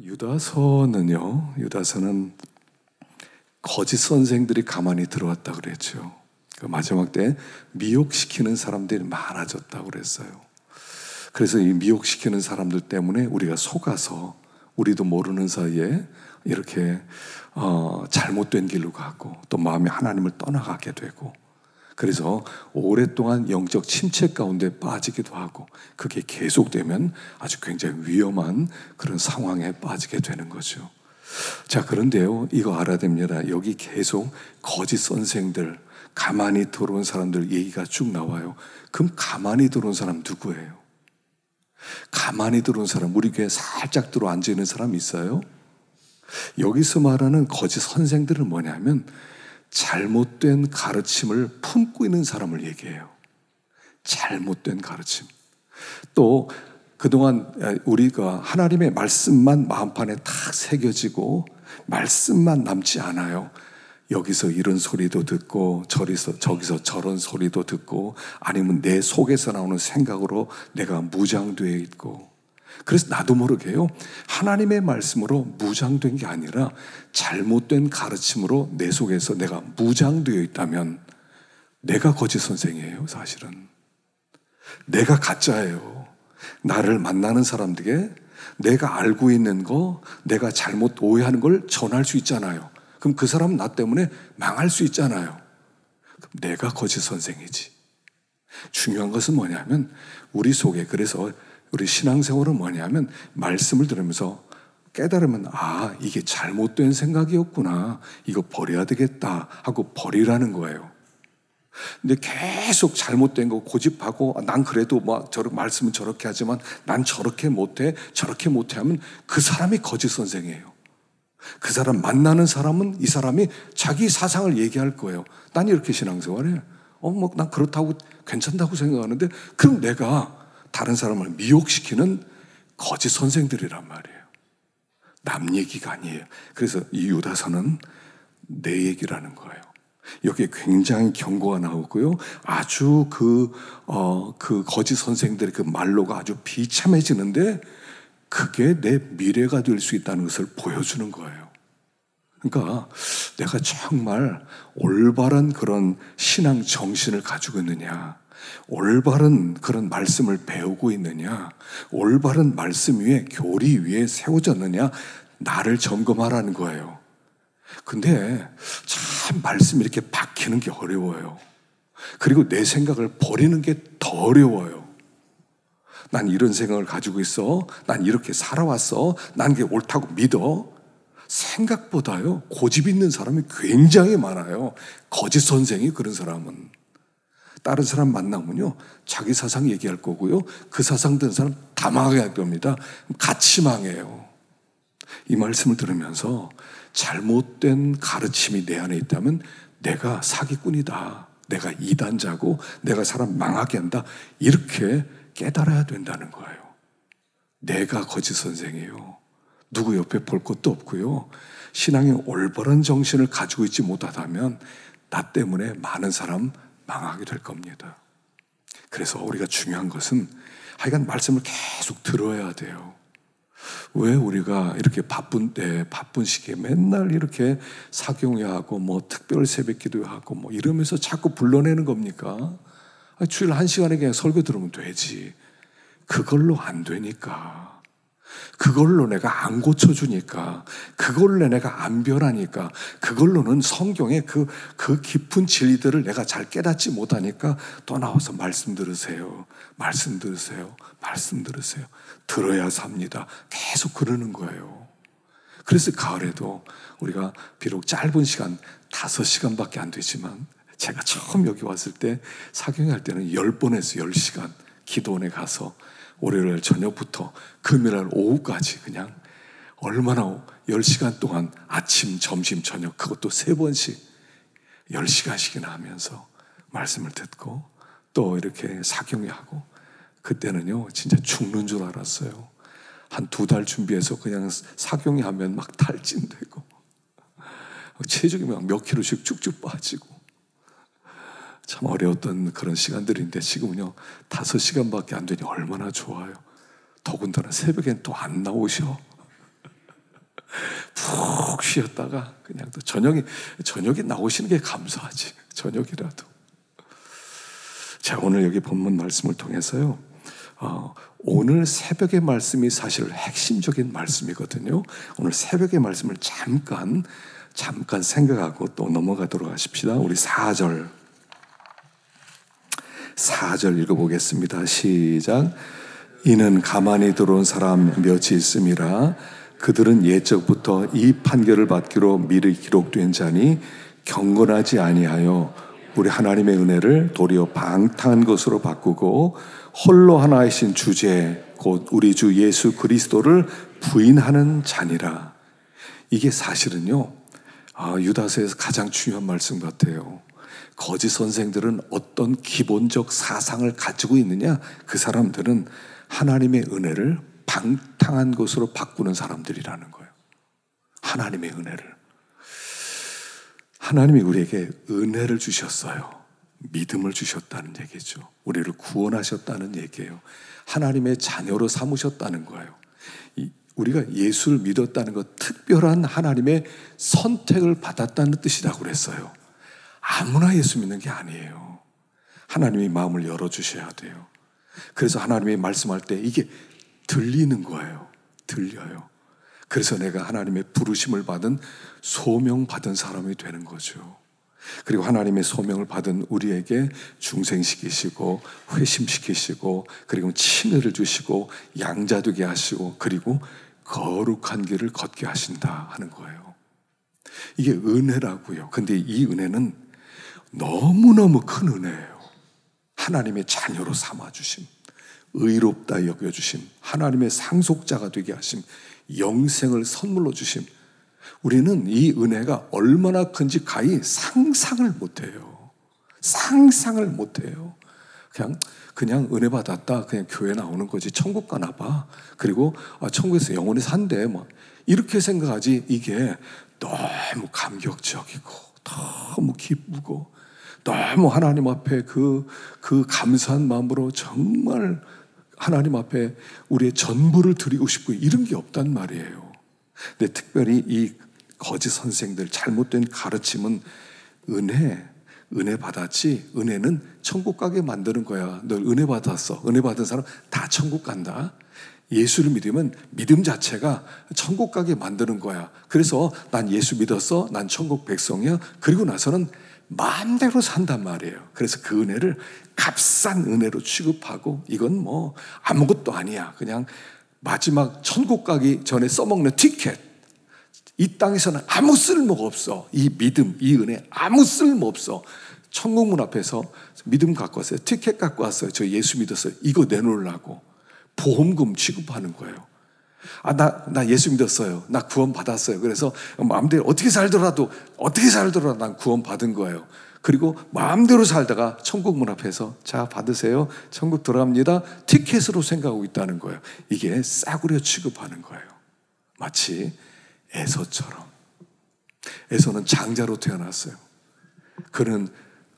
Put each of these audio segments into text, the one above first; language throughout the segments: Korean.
유다서는 거짓 선생들이 가만히 들어왔다 그랬죠. 그 마지막 때 미혹시키는 사람들이 많아졌다고 그랬어요. 그래서 이 미혹시키는 사람들 때문에 우리가 속아서 우리도 모르는 사이에 이렇게 잘못된 길로 가고 또 마음이 하나님을 떠나가게 되고, 그래서 오랫동안 영적 침체 가운데 빠지기도 하고, 그게 계속되면 아주 굉장히 위험한 그런 상황에 빠지게 되는 거죠. 자, 그런데요, 이거 알아야 됩니다. 여기 계속 거짓 선생들, 가만히 들어온 사람들 얘기가 쭉 나와요. 그럼 가만히 들어온 사람 누구예요? 가만히 들어온 사람, 우리 교회에 살짝 들어 앉아 있는 사람 있어요? 여기서 말하는 거짓 선생들은 뭐냐면 잘못된 가르침을 품고 있는 사람을 얘기해요. 잘못된 가르침. 또 그동안 우리가 하나님의 말씀만 마음판에 탁 새겨지고 말씀만 남지 않아요. 여기서 이런 소리도 듣고 저기서 저런 소리도 듣고, 아니면 내 속에서 나오는 생각으로 내가 무장되어 있고, 그래서 나도 모르게요, 하나님의 말씀으로 무장된 게 아니라 잘못된 가르침으로 내 속에서 내가 무장되어 있다면 내가 거짓 선생이에요. 사실은 내가 가짜예요. 나를 만나는 사람들에게 내가 알고 있는 거, 내가 잘못 오해하는 걸 전할 수 있잖아요. 그럼 그 사람은 나 때문에 망할 수 있잖아요. 그럼 내가 거짓 선생이지. 중요한 것은 뭐냐면 우리 속에, 그래서 우리 신앙생활은 뭐냐면 말씀을 들으면서 깨달으면, 아, 이게 잘못된 생각이었구나, 이거 버려야 되겠다 하고 버리라는 거예요. 근데 계속 잘못된 거 고집하고, 난 그래도 말씀은 저렇게 하지만 난 저렇게 못해 하면 그 사람이 거짓 선생이에요. 그 사람 만나는 사람은 이 사람이 자기 사상을 얘기할 거예요. 난 이렇게 신앙생활해. 난 그렇다고 괜찮다고 생각하는데, 그럼 내가 다른 사람을 미혹시키는 거짓 선생들이란 말이에요. 남 얘기가 아니에요. 그래서 이 유다서는 내 얘기라는 거예요. 여기에 굉장히 경고가 나오고요. 아주 그 거짓 선생들의 그 말로가 아주 비참해지는데 그게 내 미래가 될 수 있다는 것을 보여주는 거예요. 그러니까 내가 정말 올바른 그런 신앙 정신을 가지고 있느냐, 올바른 그런 말씀을 배우고 있느냐, 올바른 말씀 위에 교리 위에 세워졌느냐, 나를 점검하라는 거예요. 근데 참 말씀이 이렇게 박히는 게 어려워요. 그리고 내 생각을 버리는 게 더 어려워요. 난 이런 생각을 가지고 있어, 난 이렇게 살아왔어, 난 그게 옳다고 믿어. 생각보다요, 고집 있는 사람이 굉장히 많아요. 거짓 선생이. 그런 사람은 다른 사람 만나면요, 자기 사상 얘기할 거고요, 그 사상 든 사람 다 망하게 할 겁니다. 같이 망해요. 이 말씀을 들으면서 잘못된 가르침이 내 안에 있다면 내가 사기꾼이다, 내가 이단자고 내가 사람 망하게 한다, 이렇게 깨달아야 된다는 거예요. 내가 거짓 선생이에요. 누구 옆에 볼 것도 없고요, 신앙의 올바른 정신을 가지고 있지 못하다면 나 때문에 많은 사람 망하게 될 겁니다. 그래서 우리가 중요한 것은 하여간 말씀을 계속 들어야 돼요. 왜 우리가 이렇게 바쁜 시기에 맨날 이렇게 사경회하고 특별 새벽 기도하고 이러면서 자꾸 불러내는 겁니까? 주일 1시간에 그냥 설교 들으면 되지. 그걸로 안 되니까. 그걸로 내가 안 고쳐주니까, 그걸로 내가 안 변하니까, 그걸로는 성경의 그 깊은 진리들을 내가 잘 깨닫지 못하니까 또 나와서 말씀 들으세요. 말씀 들으세요. 말씀 들으세요. 들어야 삽니다. 계속 그러는 거예요. 그래서 가을에도 우리가 비록 짧은 시간, 5시간밖에 안 되지만, 제가 처음 여기 왔을 때 사경할 때는 10번에서 10시간 기도원에 가서 월요일 저녁부터 금요일 오후까지 그냥 얼마나 10시간 동안 아침, 점심, 저녁 그것도 3번씩 10시간씩이나 하면서 말씀을 듣고 또 이렇게 사경회하고, 그때는요 진짜 죽는 줄 알았어요. 한 2달 준비해서 그냥 사경회하면 막 탈진되고 체중이 막 몇 킬로씩 쭉쭉 빠지고 참 어려웠던 그런 시간들인데, 지금은요 5시간밖에 안 되니 얼마나 좋아요. 더군다나 새벽엔 또 안 나오셔. 푹 쉬었다가 그냥 또 저녁에 나오시는 게 감사하지. 저녁이라도. 자, 오늘 여기 본문 말씀을 통해서요. 오늘 새벽의 말씀이 사실 핵심적인 말씀이거든요. 오늘 새벽의 말씀을 잠깐 생각하고 또 넘어가도록 하십시다. 우리 4절 읽어보겠습니다. 시작. 이는 가만히 들어온 사람 몇이 있음이라. 그들은 옛적부터 이 판결을 받기로 미리 기록된 자니 경건하지 아니하여 우리 하나님의 은혜를 도리어 방탕한 것으로 바꾸고 홀로 하나이신 주제 곧 우리 주 예수 그리스도를 부인하는 자니라. 이게 사실은요, 유다서에서 가장 중요한 말씀 같아요. 거짓 선생들은 어떤 기본적 사상을 가지고 있느냐? 그 사람들은 하나님의 은혜를 방탕한 것으로 바꾸는 사람들이라는 거예요. 하나님의 은혜를. 하나님이 우리에게 은혜를 주셨어요. 믿음을 주셨다는 얘기죠. 우리를 구원하셨다는 얘기예요. 하나님의 자녀로 삼으셨다는 거예요. 우리가 예수를 믿었다는 것, 특별한 하나님의 선택을 받았다는 뜻이라고 그랬어요. 아무나 예수 믿는 게 아니에요. 하나님이 마음을 열어주셔야 돼요. 그래서 하나님이 말씀할 때 이게 들리는 거예요. 들려요. 그래서 내가 하나님의 부르심을 받은 소명받은 사람이 되는 거죠. 그리고 하나님의 소명을 받은 우리에게 중생시키시고 회심시키시고 그리고 칭의를 주시고 양자되게 하시고 그리고 거룩한 길을 걷게 하신다 하는 거예요. 이게 은혜라고요. 근데 이 은혜는 너무너무 큰 은혜예요. 하나님의 자녀로 삼아주심, 의롭다 여겨주심, 하나님의 상속자가 되게 하심, 영생을 선물로 주심. 우리는 이 은혜가 얼마나 큰지 가히 상상을 못해요. 상상을 못해요. 그냥 은혜 받았다. 그냥 교회 나오는 거지. 천국 가나 봐. 그리고 천국에서 영원히 산대. 뭐 이렇게 생각하지. 이게 너무 감격적이고 너무 기쁘고 너무 하나님 앞에 그 감사한 마음으로 정말 하나님 앞에 우리의 전부를 드리고 싶고 이런 게 없단 말이에요. 근데 특별히 이 거짓 선생들 잘못된 가르침은 은혜 받았지, 은혜는 천국 가게 만드는 거야. 너 은혜 받았어. 은혜 받은 사람 다 천국 간다. 예수를 믿으면 믿음 자체가 천국 가게 만드는 거야. 그래서 난 예수 믿었어. 난 천국 백성이야. 그리고 나서는 마음대로 산단 말이에요. 그래서 그 은혜를 값싼 은혜로 취급하고 이건 뭐 아무것도 아니야. 그냥 마지막 천국 가기 전에 써먹는 티켓. 이 땅에서는 아무 쓸모가 없어. 이 믿음, 이 은혜 아무 쓸모 없어. 천국문 앞에서 믿음 갖고 왔어요. 티켓 갖고 왔어요. 저 예수 믿었어요. 이거 내놓으려고 보험금 취급하는 거예요. 나 예수 믿었어요. 나 구원 받았어요. 그래서 마음대로 어떻게 살더라도 난 구원 받은 거예요. 그리고 마음대로 살다가 천국 문 앞에서 자 받으세요. 천국 들어갑니다. 티켓으로 생각하고 있다는 거예요. 이게 싸구려 취급하는 거예요. 마치 에서처럼. 에서는 장자로 태어났어요. 그는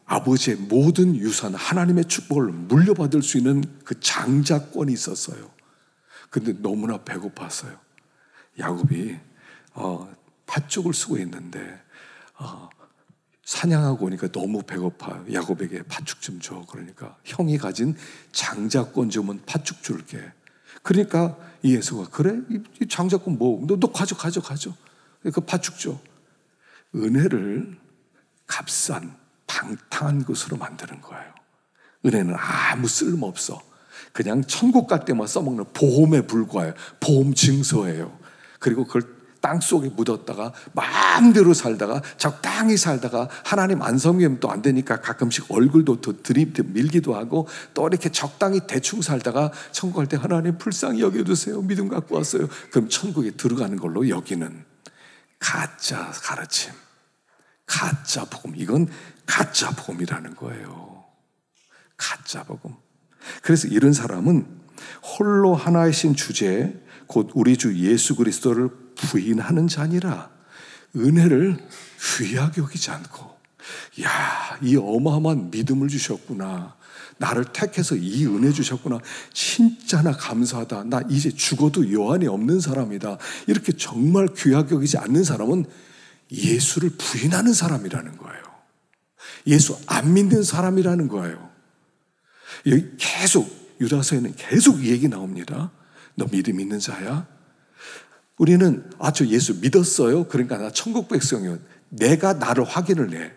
아버지의 모든 유산, 하나님의 축복을 물려받을 수 있는 그 장자권이 있었어요. 근데 너무나 배고팠어요. 야곱이 팥죽을 쓰고 있는데 사냥하고 오니까 너무 배고파. 야곱에게 팥죽 좀 줘. 그러니까 형이 가진 장자권 주면 팥죽 줄게. 그러니까 이 에서가 그래? 이 장자권 뭐? 너 가져. 그러니까 팥죽 줘. 은혜를 값싼 방탕한 것으로 만드는 거예요. 은혜는 아무 쓸모없어. 그냥 천국 갈 때만 써먹는 보험에 불과해요. 보험 증서예요. 그리고 그걸 땅속에 묻었다가 마음대로 살다가 적당히 살다가 하나님 안 섬기면 또 안 되니까 가끔씩 얼굴도 더 밀기도 하고 또 이렇게 적당히 대충 살다가 천국 갈 때 하나님 불쌍히 여겨주세요. 믿음 갖고 왔어요. 그럼 천국에 들어가는 걸로 여기는 가짜 가르침, 가짜 복음. 이건 가짜 복음이라는 거예요. 가짜 복음. 그래서 이런 사람은 홀로 하나이신 주제 곧 우리 주 예수 그리스도를 부인하는 자니라. 은혜를 귀하게 여기지 않고 야, 이 어마어마한 믿음을 주셨구나. 나를 택해서 이 은혜 주셨구나. 진짜 나 감사하다. 나 이제 죽어도 여한이 없는 사람이다. 이렇게 정말 귀하게 여기지 않는 사람은 예수를 부인하는 사람이라는 거예요. 예수 안 믿는 사람이라는 거예요. 여기 계속 유다서에는 계속 이 얘기 나옵니다. 너 믿음 있는 자야? 우리는 저 예수 믿었어요. 그러니까 나 천국 백성이요. 내가 나를 확인을 해.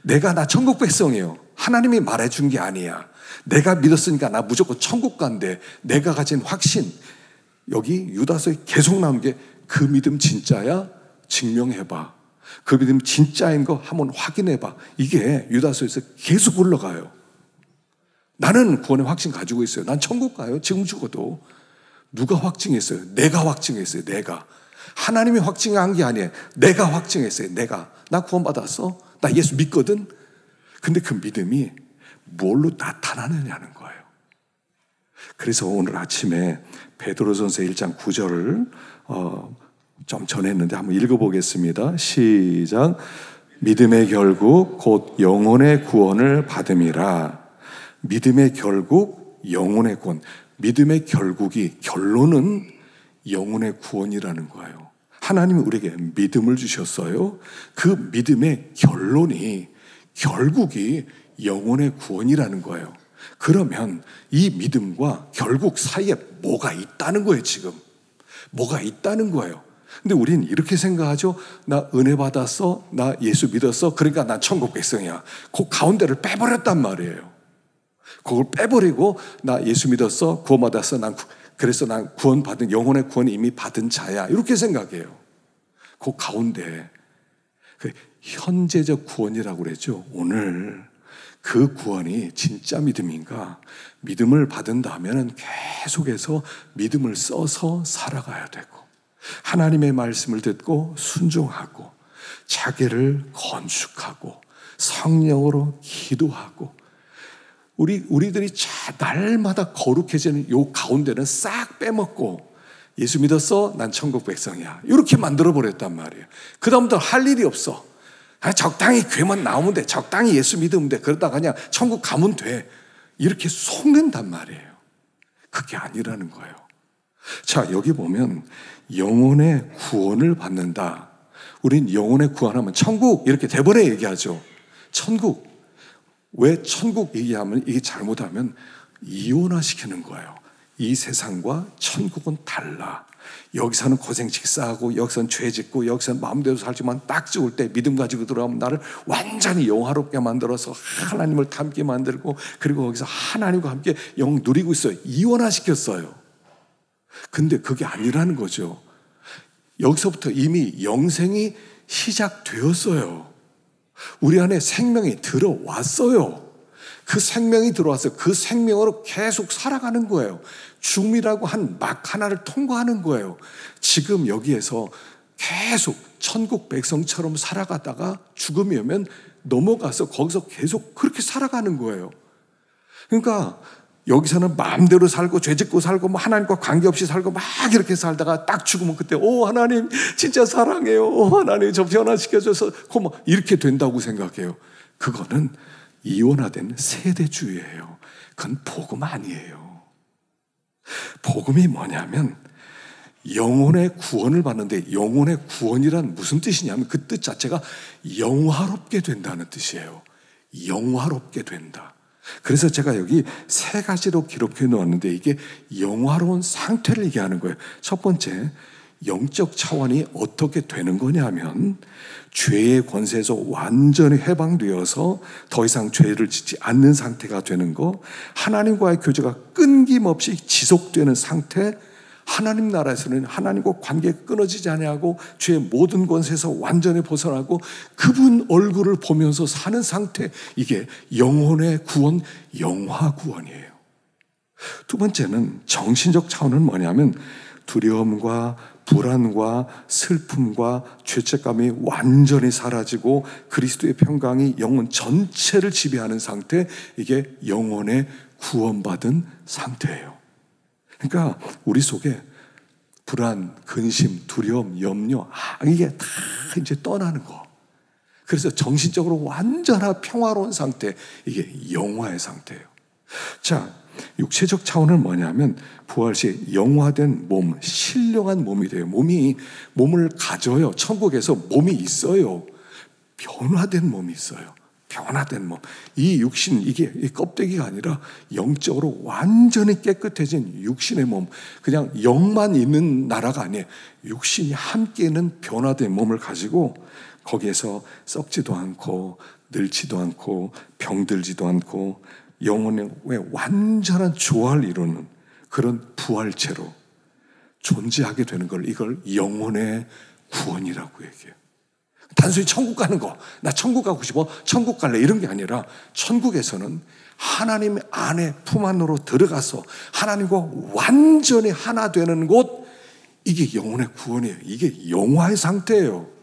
내가 나 천국 백성이에요. 하나님이 말해준 게 아니야. 내가 믿었으니까 나 무조건 천국 간대. 내가 가진 확신. 여기 유다서에 계속 나온 게 그 믿음 진짜야? 증명해봐. 그 믿음 진짜인 거 한번 확인해봐. 이게 유다서에서 계속 올라가요. 나는 구원의 확신 가지고 있어요. 난 천국 가요. 지금 죽어도. 누가 확증했어요? 내가 확증했어요. 내가. 하나님이 확증한 게 아니에요. 내가 확증했어요. 내가. 나 구원받았어. 나 예수 믿거든. 근데 그 믿음이 뭘로 나타나느냐는 거예요. 그래서 오늘 아침에 베드로전서 1장 9절을 좀 전했는데 한번 읽어보겠습니다. 시작. 믿음의 결국 곧 영혼의 구원을 받음이라. 믿음의 결국 영혼의 구원. 믿음의 결론은 영혼의 구원이라는 거예요. 하나님이 우리에게 믿음을 주셨어요. 그 믿음의 결국이 영혼의 구원이라는 거예요. 그러면 이 믿음과 결국 사이에 뭐가 있다는 거예요, 지금. 뭐가 있다는 거예요. 근데 우리는 이렇게 생각하죠. 나 은혜 받았어. 나 예수 믿었어. 그러니까 난 천국 백성이야. 그 가운데를 빼버렸단 말이에요. 그걸 빼버리고 나 예수 믿었어. 구원받았어. 그래서 난 구원받은 영혼의 구원을 이미 받은 자야. 이렇게 생각해요. 그 가운데 그 현재적 구원이라고 그랬죠. 오늘 그 구원이 진짜 믿음인가? 믿음을 받은다면 계속해서 믿음을 써서 살아가야 되고 하나님의 말씀을 듣고 순종하고 자기를 건축하고 성령으로 기도하고 우리들이 날마다 거룩해지는 요 가운데는 싹 빼먹고 예수 믿었어? 난 천국 백성이야. 이렇게 만들어버렸단 말이에요. 그 다음부터 할 일이 없어. 적당히 교회만 나오면 돼. 적당히 예수 믿으면 돼. 그러다가 그냥 천국 가면 돼. 이렇게 속는단 말이에요. 그게 아니라는 거예요. 자, 여기 보면 영혼의 구원을 받는다. 우린 영혼의 구원하면 천국 이렇게 대번에 얘기하죠. 천국. 왜 천국 얘기하면 이게 잘못하면 이혼화시키는 거예요. 이 세상과 천국은 달라. 여기서는 고생 직사하고 여기서는 죄 짓고 여기서는 마음대로 살지만 딱 죽을 때 믿음 가지고 들어가면 나를 완전히 영화롭게 만들어서 하나님을 닮게 만들고 그리고 거기서 하나님과 함께 영 누리고 있어요. 이혼화시켰어요. 근데 그게 아니라는 거죠. 여기서부터 이미 영생이 시작되었어요. 우리 안에 생명이 들어왔어요. 그 생명이 들어와서 그 생명으로 계속 살아가는 거예요. 죽음이라고 한 막 하나를 통과하는 거예요. 지금 여기에서 계속 천국 백성처럼 살아가다가 죽음이 오면 넘어가서 거기서 계속 그렇게 살아가는 거예요. 그러니까 여기서는 마음대로 살고 죄짓고 살고 뭐 하나님과 관계없이 살고 막 이렇게 살다가 딱 죽으면 그때 하나님 진짜 사랑해요. 하나님 저 변화시켜줘서 이렇게 된다고 생각해요. 그거는 이원화된 세대주의예요. 그건 복음 아니에요. 복음이 뭐냐면 영혼의 구원을 받는데 영혼의 구원이란 무슨 뜻이냐면 그 뜻 자체가 영화롭게 된다는 뜻이에요. 영화롭게 된다. 그래서 제가 여기 세 가지로 기록해 놓았는데 이게 영화로운 상태를 얘기하는 거예요. 첫 번째, 영적 차원이 어떻게 되는 거냐면 죄의 권세에서 완전히 해방되어서 더 이상 죄를 짓지 않는 상태가 되는 거, 하나님과의 교제가 끊김없이 지속되는 상태, 하나님 나라에서는 하나님과 관계가 끊어지지 아니하고 죄의 모든 권세에서 완전히 벗어나고 그분 얼굴을 보면서 사는 상태, 이게 영혼의 구원, 영화 구원이에요. 두 번째는 정신적 차원은 뭐냐면 두려움과 불안과 슬픔과 죄책감이 완전히 사라지고 그리스도의 평강이 영혼 전체를 지배하는 상태, 이게 영혼의 구원받은 상태예요. 그러니까 우리 속에 불안, 근심, 두려움, 염려, 이게 다 이제 떠나는 거. 그래서 정신적으로 완전한 평화로운 상태, 이게 영화의 상태예요. 자, 육체적 차원은 뭐냐면 부활 시 영화된 몸, 신령한 몸이 돼요. 몸을 가져요. 천국에서 몸이 있어요. 변화된 몸이 있어요. 변화된 몸. 이 육신, 이게 이 껍데기가 아니라 영적으로 완전히 깨끗해진 육신의 몸. 그냥 영만 있는 나라가 아니에요. 육신이 함께 있는 변화된 몸을 가지고 거기에서 썩지도 않고 늙지도 않고 병들지도 않고 영혼의 완전한 조화를 이루는 그런 부활체로 존재하게 되는 걸, 이걸 영혼의 구원이라고 얘기해요. 단순히 천국 가는 거, 나 천국 가고 싶어, 천국 갈래, 이런 게 아니라 천국에서는 하나님 안에 품 안으로 들어가서 하나님과 완전히 하나 되는 곳, 이게 영혼의 구원이에요. 이게 영화의 상태예요.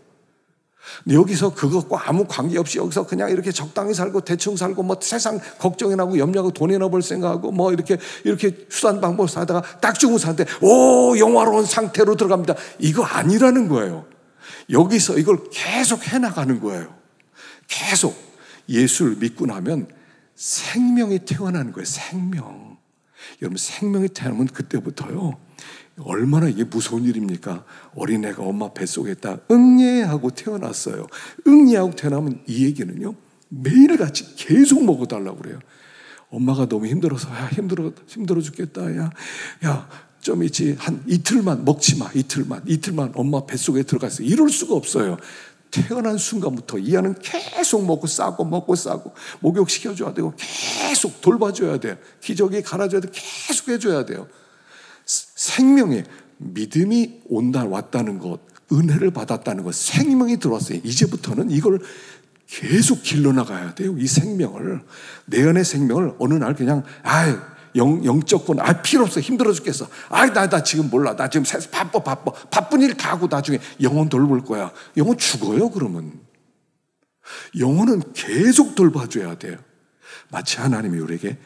근데 여기서 그것과 아무 관계없이 여기서 그냥 이렇게 적당히 살고 대충 살고 뭐 세상 걱정이 나고 염려하고 돈이나 벌 생각하고 뭐 이렇게 수단 방법 사다가 딱 죽으면 사는데 오, 영화로운 상태로 들어갑니다. 이거 아니라는 거예요. 여기서 이걸 계속 해나가는 거예요. 계속 예수를 믿고 나면 생명이 태어나는 거예요. 생명. 여러분, 생명이 태어나면 그때부터요, 얼마나 이게 무서운 일입니까? 어린애가 엄마 뱃속에 있다 응예 하고 태어났어요. 응예 하고 태어나면 이 얘기는요, 매일같이 계속 먹어달라고 그래요. 엄마가 너무 힘들어서, 야, 힘들어 죽겠다. 야, 좀 있지, 한 이틀만 먹지 마. 이틀만 엄마 뱃속에 들어갔어. 이럴 수가 없어요. 태어난 순간부터 이 아는 계속 먹고 싸고 목욕시켜줘야 되고 계속 돌봐줘야 돼요. 기저귀 갈아줘야 돼요. 계속 해줘야 돼요. 생명이, 믿음이 왔다는 것, 은혜를 받았다는 것, 생명이 들어왔어요. 이제부터는 이걸 계속 길러나가야 돼요. 이 생명을, 내 안의 생명을 어느 날 그냥 영적 건 필요 없어, 힘들어 죽겠어, 나 지금 몰라, 나 지금 바쁜 일 다 하고 나중에 영혼 돌볼 거야. 영혼 죽어요. 그러면 영혼은 계속 돌봐줘야 돼요. 마치 하나님이 우리에게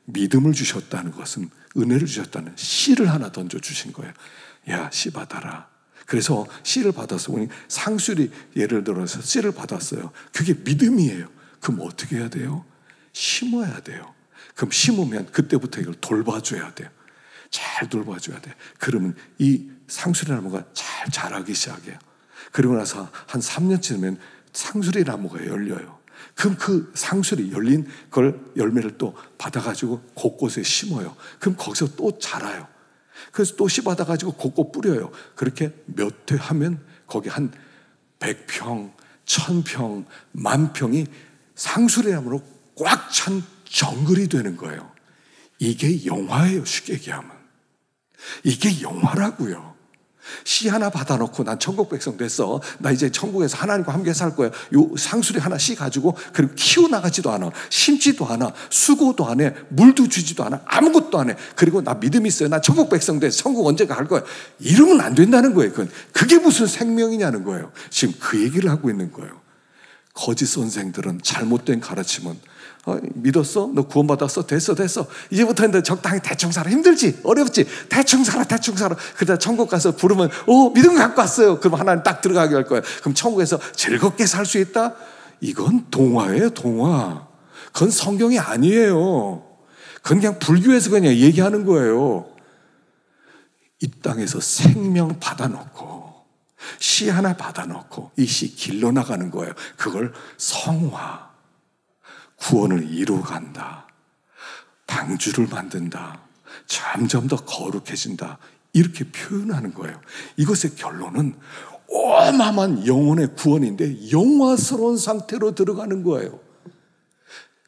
믿음을 주셨다는 것은, 은혜를 주셨다는 씨를 하나 던져주신 거예요. 야, 씨 받아라. 그래서 씨를 받아서, 우리 상수리 예를 들어서 씨를 받았어요. 그게 믿음이에요. 그럼 어떻게 해야 돼요? 심어야 돼요. 그럼 심으면 그때부터 이걸 돌봐줘야 돼요. 잘 돌봐줘야 돼요. 그러면 이 상수리 나무가 잘 자라기 시작해요. 그리고 나서 한 3년쯤 되면 상수리 나무가 열려요. 그럼 그 상수리 열린 걸, 열매를 또 받아가지고 곳곳에 심어요. 그럼 거기서 또 자라요. 그래서 또 씨 받아가지고 곳곳 뿌려요. 그렇게 몇 회 하면 거기 한 100평, 1000평, 10,000평이 상수리 나무로 꽉 찬 정글이 되는 거예요. 이게 영화예요. 쉽게 얘기하면 이게 영화라고요. 씨 하나 받아놓고 난 천국 백성 됐어, 나 이제 천국에서 하나님과 함께 살 거야. 요 상수리 하나 씨 가지고 그리고 키워나가지도 않아, 심지도 않아, 수고도 안 해, 물도 주지도 않아, 아무것도 안 해. 그리고 나 믿음 있어요, 나 천국 백성 돼서 천국 언제가 갈 거야. 이러면 안 된다는 거예요. 그게 무슨 생명이냐는 거예요. 지금 그 얘기를 하고 있는 거예요. 거짓 선생들은 잘못된 가르침은, 믿었어? 너 구원받았어? 됐어. 이제부터는 적당히 대충 살아. 힘들지? 어렵지? 대충 살아. 그러다 천국 가서 부르면, 믿음 갖고 왔어요. 그럼 하나님 딱 들어가게 할 거야. 그럼 천국에서 즐겁게 살 수 있다? 이건 동화예요, 동화. 그건 성경이 아니에요. 그건 그냥 불교에서 그냥 얘기하는 거예요. 이 땅에서 생명 받아놓고, 씨 하나 받아놓고 이 씨 길러나가는 거예요. 그걸 성화, 구원을 이루어간다, 방주를 만든다, 점점 더 거룩해진다, 이렇게 표현하는 거예요. 이것의 결론은 어마어마한 영혼의 구원인데 영화스러운 상태로 들어가는 거예요.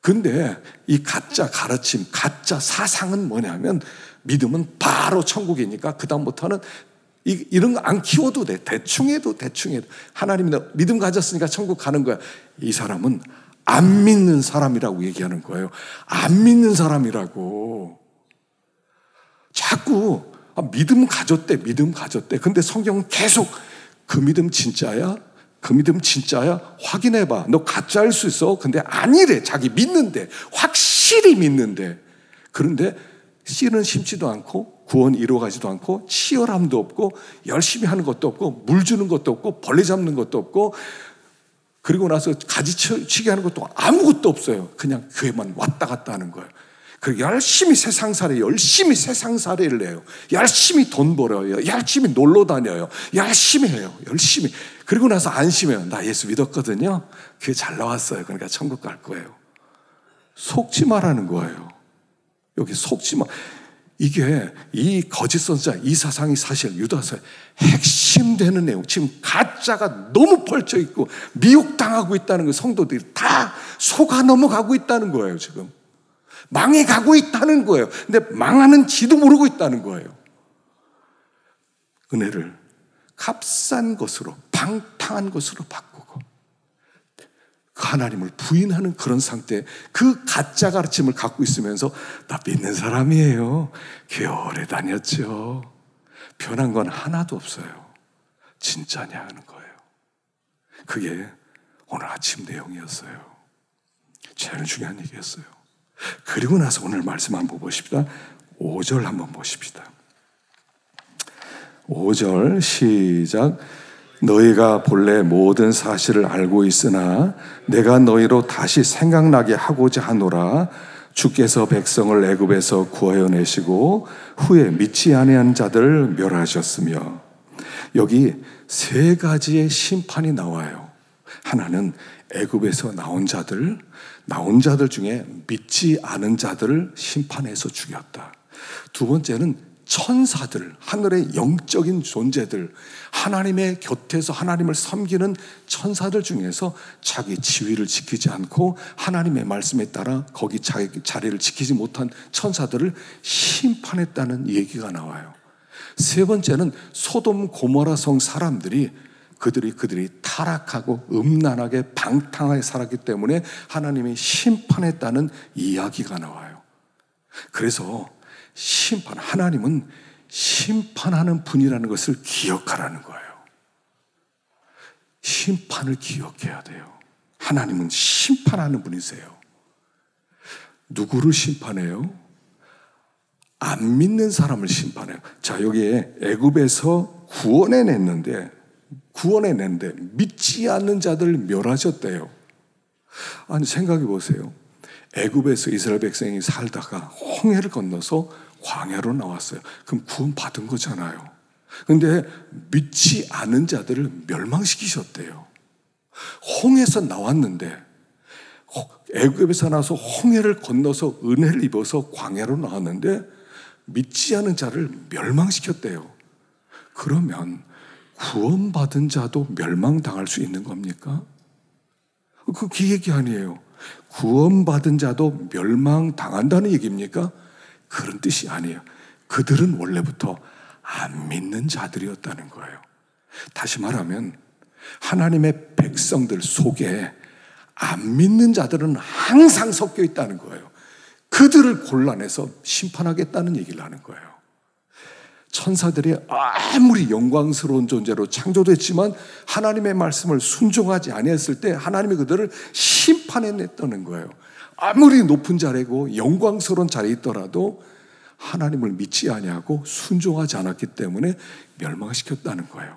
근데 이 가짜 가르침, 가짜 사상은 뭐냐면, 믿음은 바로 천국이니까 그 다음부터는 이런 거 안 키워도 돼. 대충 해도. 하나님이 믿음 가졌으니까 천국 가는 거야. 이 사람은 안 믿는 사람이라고 얘기하는 거예요. 안 믿는 사람이라고. 자꾸 믿음 가졌대. 근데 성경은 계속 그 믿음 진짜야? 확인해봐. 너 가짜일 수 있어. 근데 아니래. 자기 믿는데. 확실히 믿는데. 그런데 씨는 심지도 않고 구원 이루어가지도 않고 치열함도 없고 열심히 하는 것도 없고 물 주는 것도 없고 벌레 잡는 것도 없고 그리고 나서 가지치기 하는 것도 아무것도 없어요. 그냥 교회만 왔다 갔다 하는 거예요. 그리고 열심히 세상살이를 해요. 열심히 돈 벌어요. 열심히 놀러 다녀요. 열심히 해요. 열심히. 그리고 나서 안심해요. 나 예수 믿었거든요. 교회 잘 나왔어요. 그러니까 천국 갈 거예요. 속지 말라는 거예요. 여기 속지 마. 이게 이 거짓 선지자 이 사상이 사실 유다서의 핵심되는 내용. 지금 가짜가 너무 펼쳐 있고 미혹당하고 있다는 거 성도들이 다 속아 넘어가고 있다는 거예요. 지금 망해가고 있다는 거예요. 근데 망하는지도 모르고 있다는 거예요. 은혜를 값싼 것으로 방탕한 것으로 바꾸고 하나님을 부인하는 그런 상태, 그 가짜 가르침을 갖고 있으면서 나 믿는 사람이에요. 교회 오래 다녔죠. 변한 건 하나도 없어요. 진짜냐 하는 거예요. 그게 오늘 아침 내용이었어요. 제일 중요한 얘기였어요. 그리고 나서 오늘 말씀 한번 보십시다. 5절 한번 보십시다. 5절 시작. 너희가 본래 모든 사실을 알고 있으나 내가 너희로 다시 생각나게 하고자 하노라. 주께서 백성을 애굽에서 구하여 내시고 후에 믿지 아니한 자들을 멸하셨으며. 여기 세 가지의 심판이 나와요. 하나는 애굽에서 나온 자들 중에 믿지 않은 자들을 심판해서 죽였다. 두 번째는 천사들, 하늘의 영적인 존재들, 하나님의 곁에서 하나님을 섬기는 천사들 중에서 자기 지위를 지키지 않고 하나님의 말씀에 따라 거기 자기 자리를 지키지 못한 천사들을 심판했다는 얘기가 나와요. 세 번째는 소돔 고모라 성 사람들이 그들이 타락하고 음란하게 방탕하게 살았기 때문에 하나님이 심판했다는 이야기가 나와요. 그래서 하나님은 심판하는 분이라는 것을 기억하라는 거예요. 심판을 기억해야 돼요. 하나님은 심판하는 분이세요. 누구를 심판해요? 안 믿는 사람을 심판해요. 자, 여기에 애굽에서 구원해냈는데 믿지 않는 자들을 멸하셨대요. 아니, 생각해 보세요. 애굽에서 이스라엘 백성이 살다가 홍해를 건너서 광야로 나왔어요. 그럼 구원 받은 거잖아요. 그런데 믿지 않은 자들을 멸망시키셨대요. 홍해에서 나왔는데, 애굽에서 나와서 홍해를 건너서 은혜를 입어서 광야로 나왔는데 믿지 않은 자를 멸망시켰대요. 그러면 구원받은 자도 멸망당할 수 있는 겁니까? 그 얘기 아니에요. 구원받은 자도 멸망당한다는 얘기입니까? 그런 뜻이 아니에요. 그들은 원래부터 안 믿는 자들이었다는 거예요. 다시 말하면 하나님의 백성들 속에 안 믿는 자들은 항상 섞여 있다는 거예요. 그들을 골라내서 심판하겠다는 얘기를 하는 거예요. 천사들이 아무리 영광스러운 존재로 창조됐지만 하나님의 말씀을 순종하지 아니했을 때 하나님이 그들을 심판해냈다는 거예요. 아무리 높은 자리고 영광스러운 자리에 있더라도 하나님을 믿지 아니하고 순종하지 않았기 때문에 멸망시켰다는 거예요.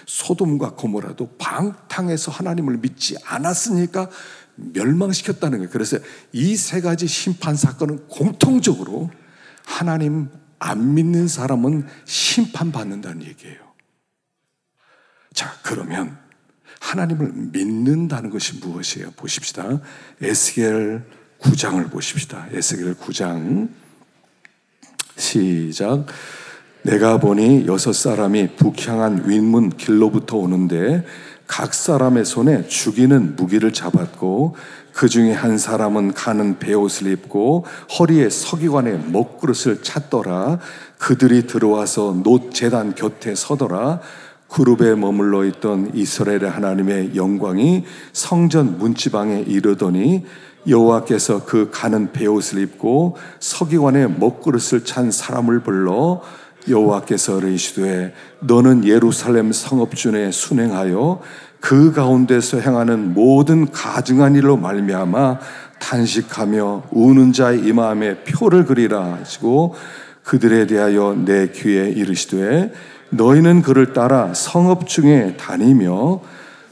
소돔과 고모라도 방탕해서 하나님을 믿지 않았으니까 멸망시켰다는 거예요. 그래서 이 세 가지 심판 사건은 공통적으로 하나님 안 믿는 사람은 심판받는다는 얘기예요. 자, 그러면 하나님을 믿는다는 것이 무엇이에요? 보십시다. 에스겔 9장을 보십시다. 에스겔 9장 시작. 내가 보니 6사람이 북향한 윗문 길로부터 오는데 각 사람의 손에 죽이는 무기를 잡았고 그 중에 한 사람은 가는 베옷을 입고 허리에 서기관의 먹그릇을 찼더라. 그들이 들어와서 놋 제단 곁에 서더라. 그룹에 머물러 있던 이스라엘의 하나님의 영광이 성전 문지방에 이르더니 여호와께서 그 가는 베옷을 입고 서기관의 먹그릇을 찬 사람을 불러 여호와께서 이르시되 너는 예루살렘 성읍중에 순행하여 그 가운데서 행하는 모든 가증한 일로 말미암아 탄식하며 우는 자의 이 마음에 표를 그리라 하시고 그들에 대하여 내 귀에 이르시되 너희는 그를 따라 성읍중에 다니며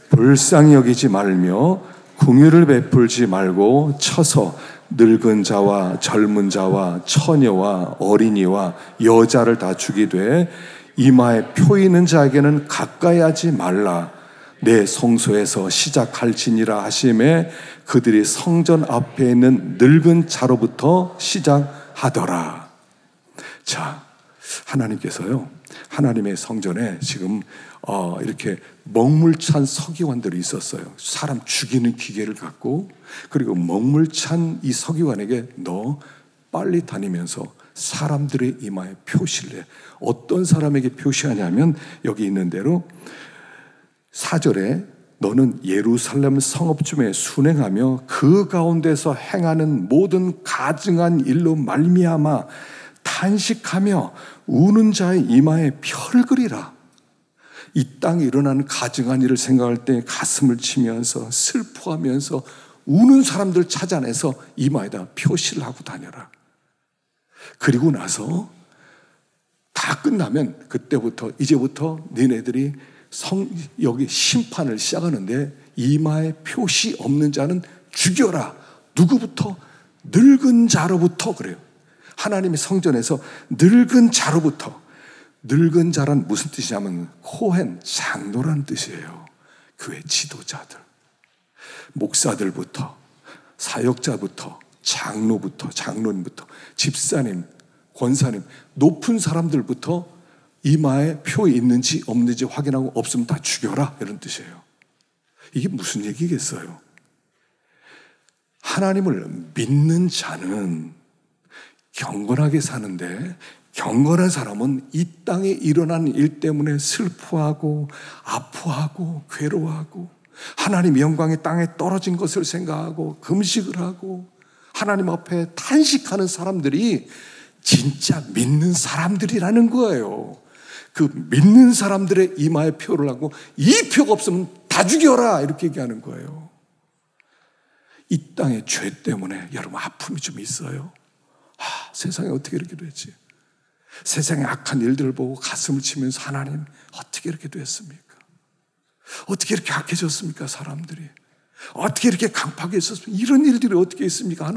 불쌍히 여기지 말며 긍휼을 베풀지 말고 쳐서 늙은 자와 젊은 자와 처녀와 어린이와 여자를 다 죽이되 이마에 표 있는 자에게는 가까이 하지 말라. 내 성소에서 시작할지니라 하심에 그들이 성전 앞에 있는 늙은 자로부터 시작하더라. 자, 하나님께서요, 하나님의 성전에 지금 이렇게 먹물찬 서기관들이 있었어요. 사람 죽이는 기계를 갖고. 그리고 먹물찬 이 서기관에게 너 빨리 다니면서 사람들의 이마에 표시를 해. 어떤 사람에게 표시하냐면 여기 있는 대로 4절에 너는 예루살렘 성읍쯤에 순행하며 그 가운데서 행하는 모든 가증한 일로 말미암아 탄식하며 우는 자의 이마에 표를 그리라. 이 땅에 일어나는 가증한 일을 생각할 때 가슴을 치면서 슬퍼하면서 우는 사람들 찾아내서 이마에다 표시를 하고 다녀라. 그리고 나서 다 끝나면 그때부터 이제부터 너네들이 여기 심판을 시작하는데 이마에 표시 없는 자는 죽여라. 누구부터? 늙은 자로부터. 그래요. 하나님의 성전에서 늙은 자로부터. 늙은 자란 무슨 뜻이냐면 코헨, 장로란 뜻이에요. 교회 지도자들, 목사들부터, 사역자부터, 장로부터, 장로님부터, 집사님, 권사님, 높은 사람들부터 이마에 표 있는지 없는지 확인하고 없으면 다 죽여라, 이런 뜻이에요. 이게 무슨 얘기겠어요? 하나님을 믿는 자는 경건하게 사는데, 경건한 사람은 이 땅에 일어난 일 때문에 슬퍼하고 아파하고 괴로워하고 하나님의 영광이 땅에 떨어진 것을 생각하고 금식을 하고 하나님 앞에 탄식하는 사람들이 진짜 믿는 사람들이라는 거예요. 그 믿는 사람들의 이마에 표를 하고 이 표가 없으면 다 죽여라, 이렇게 얘기하는 거예요. 이 땅의 죄 때문에 여러분 아픔이 좀 있어요. 세상에 어떻게 이렇게 됐지? 세상의 악한 일들을 보고 가슴을 치면서 하나님 어떻게 이렇게 됐습니까? 어떻게 이렇게 악해졌습니까? 사람들이 어떻게 이렇게 강팍해 있었습니까? 이런 일들이 어떻게 있습니까?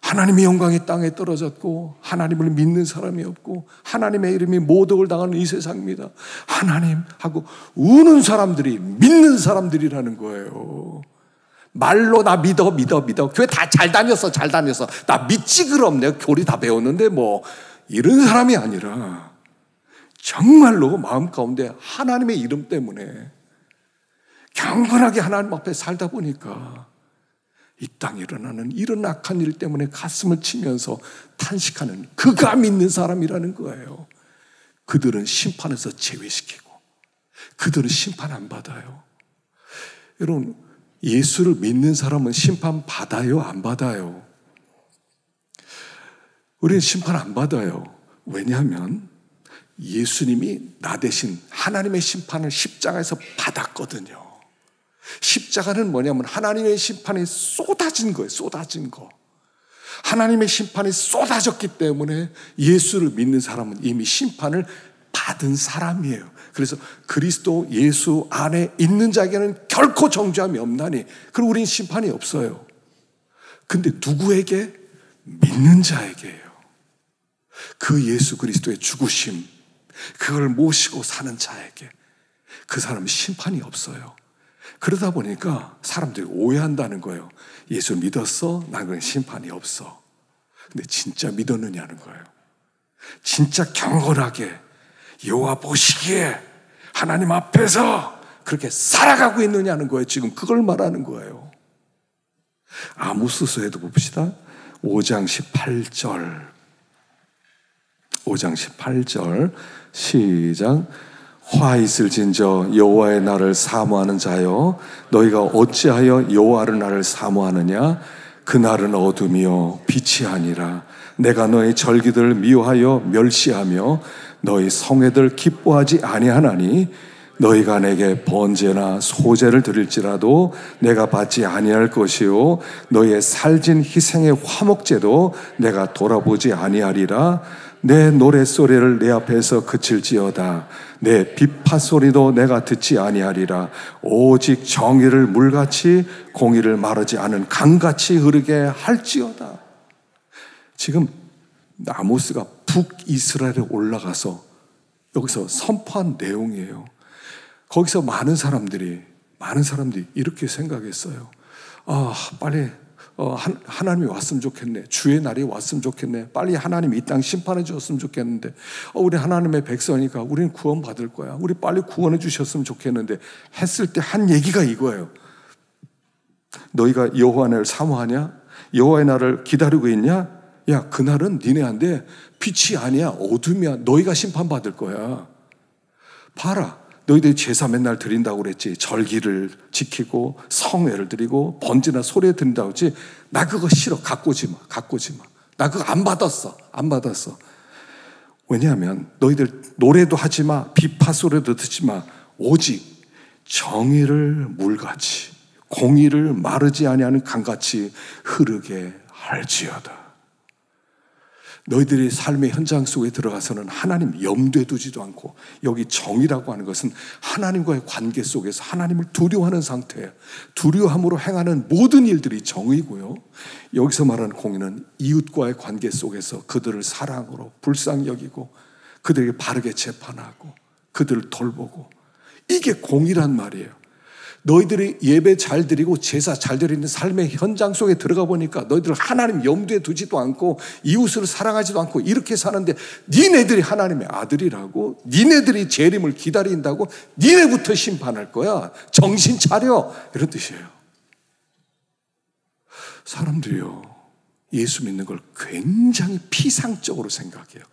하나님의 영광이 땅에 떨어졌고 하나님을 믿는 사람이 없고 하나님의 이름이 모독을 당하는 이 세상입니다. 하나님 하고 우는 사람들이 믿는 사람들이라는 거예요. 말로 나 믿어. 교회 다 잘 다녔어. 나 믿지 그럼. 내가 교리 다 배웠는데 뭐 이런 사람이 아니라 정말로 마음 가운데 하나님의 이름 때문에 경건하게 하나님 앞에 살다 보니까 이 땅에 일어나는 이런 악한 일 때문에 가슴을 치면서 탄식하는 그가 믿는 사람이라는 거예요. 그들은 심판에서 제외시키고 그들은 심판 안 받아요. 여러분, 예수를 믿는 사람은 심판 받아요? 안 받아요? 우리는 심판 안 받아요. 왜냐하면 예수님이 나 대신 하나님의 심판을 십자가에서 받았거든요. 십자가는 뭐냐면 하나님의 심판이 쏟아진 거예요. 쏟아진 거. 하나님의 심판이 쏟아졌기 때문에 예수를 믿는 사람은 이미 심판을 받은 사람이에요. 그래서 그리스도 예수 안에 있는 자에게는 결코 정죄함이 없나니, 그리고 우리는 심판이 없어요. 근데 누구에게? 믿는 자에게요. 그 예수 그리스도의 죽으심, 그걸 모시고 사는 자에게 그 사람은 심판이 없어요. 그러다 보니까 사람들이 오해한다는 거예요. 예수 믿었어? 나는 심판이 없어. 근데 진짜 믿었느냐는 거예요. 진짜 경건하게 여호와 보시기에 하나님 앞에서 그렇게 살아가고 있느냐는 거예요. 지금 그걸 말하는 거예요. 아모스서에도 봅시다. 5장 18절 시작. 화 있을진저 여호와의 날을 사모하는 자여, 너희가 어찌하여 여호와의 날을 사모하느냐? 그 날은 어둠이요 빛이 아니라 내가 너희 절기들을 미워하여 멸시하며 너희 성회들 기뻐하지 아니하나니 너희가 내게 번제나 소제를 드릴지라도 내가 받지 아니할 것이요 너희의 살진 희생의 화목제도 내가 돌아보지 아니하리라. 내 노랫소리를 내 앞에서 그칠지어다. 내 비파소리도 내가 듣지 아니하리라. 오직 정의를 물같이 공의를 마르지 않은 강같이 흐르게 할지어다. 지금 아모스가 북이스라엘에 올라가서 여기서 선포한 내용이에요. 거기서 많은 사람들이 이렇게 생각했어요. 빨리 하나님이 왔으면 좋겠네. 주의 날이 왔으면 좋겠네. 빨리 하나님이 이 땅 심판해 주셨으면 좋겠는데, 우리 하나님의 백성이니까 우리는 구원 받을 거야. 우리 빨리 구원해 주셨으면 좋겠는데 했을 때 한 얘기가 이거예요. 너희가 여호와 날을 사모하냐? 여호와의 날을 기다리고 있냐? 야, 그날은 니네한테 빛이 아니야, 어둠이야. 너희가 심판받을 거야. 봐라, 너희들이 제사 맨날 드린다고 그랬지. 절기를 지키고 성회를 드리고 번제나 소례 드린다고 했지. 나 그거 싫어. 갖고 오지 마. 나 그거 안 받았어. 왜냐하면 너희들 노래도 하지 마, 비파 소리도 듣지 마. 오직 정의를 물같이 공의를 마르지 아니하는 강같이 흐르게 할지어다. 너희들이 삶의 현장 속에 들어가서는 하나님 염두에 두지도 않고, 여기 정의라고 하는 것은 하나님과의 관계 속에서 하나님을 두려워하는 상태예요. 두려움으로 행하는 모든 일들이 정의고요, 여기서 말하는 공의는 이웃과의 관계 속에서 그들을 사랑으로 불쌍히 여기고 그들에게 바르게 재판하고 그들을 돌보고, 이게 공의란 말이에요. 너희들이 예배 잘 드리고 제사 잘 드리는 삶의 현장 속에 들어가 보니까 너희들 하나님 염두에 두지도 않고 이웃을 사랑하지도 않고 이렇게 사는데, 니네들이 하나님의 아들이라고, 니네들이 재림을 기다린다고 니네부터 심판할 거야. 정신 차려, 이런 뜻이에요. 사람들이요, 예수 믿는 걸 굉장히 피상적으로 생각해요.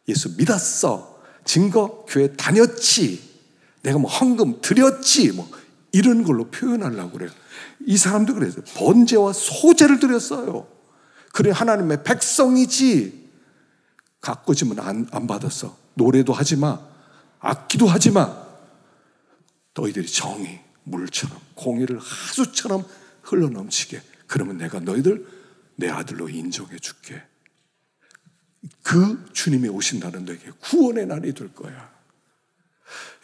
예수 믿었어, 증거, 교회 다녔지, 내가 뭐 헌금 드렸지, 뭐 이런 걸로 표현하려고 그래요. 이 사람도 그래서 번제와 소제를 드렸어요. 그래, 하나님의 백성이지. 가꾸지면 안 받았어. 노래도 하지 마, 악기도 하지 마. 너희들이 정의, 물처럼 공의를 하수처럼 흘러넘치게, 그러면 내가 너희들 내 아들로 인정해 줄게. 그 주님이 오신다는 너에게 구원의 날이 될 거야.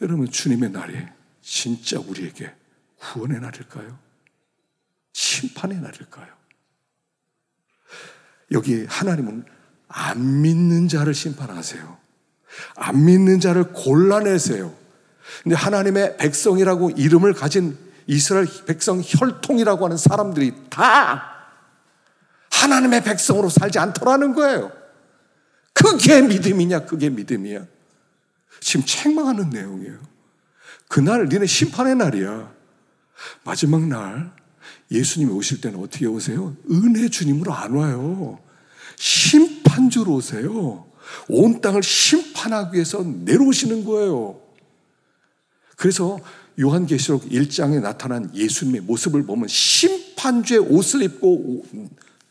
여러분, 주님의 날이 진짜 우리에게 구원의 날일까요? 심판의 날일까요? 여기 하나님은 안 믿는 자를 심판하세요. 안 믿는 자를 골라내세요. 근데 하나님의 백성이라고 이름을 가진 이스라엘 백성 혈통이라고 하는 사람들이 다 하나님의 백성으로 살지 않더라는 거예요. 그게 믿음이냐? 그게 믿음이야? 지금 책망하는 내용이에요. 그날 니네 심판의 날이야. 마지막 날 예수님이 오실 때는 어떻게 오세요? 은혜 주님으로 안 와요. 심판주로 오세요. 온 땅을 심판하기 위해서 내려오시는 거예요. 그래서 요한계시록 1장에 나타난 예수님의 모습을 보면 심판주의 옷을 입고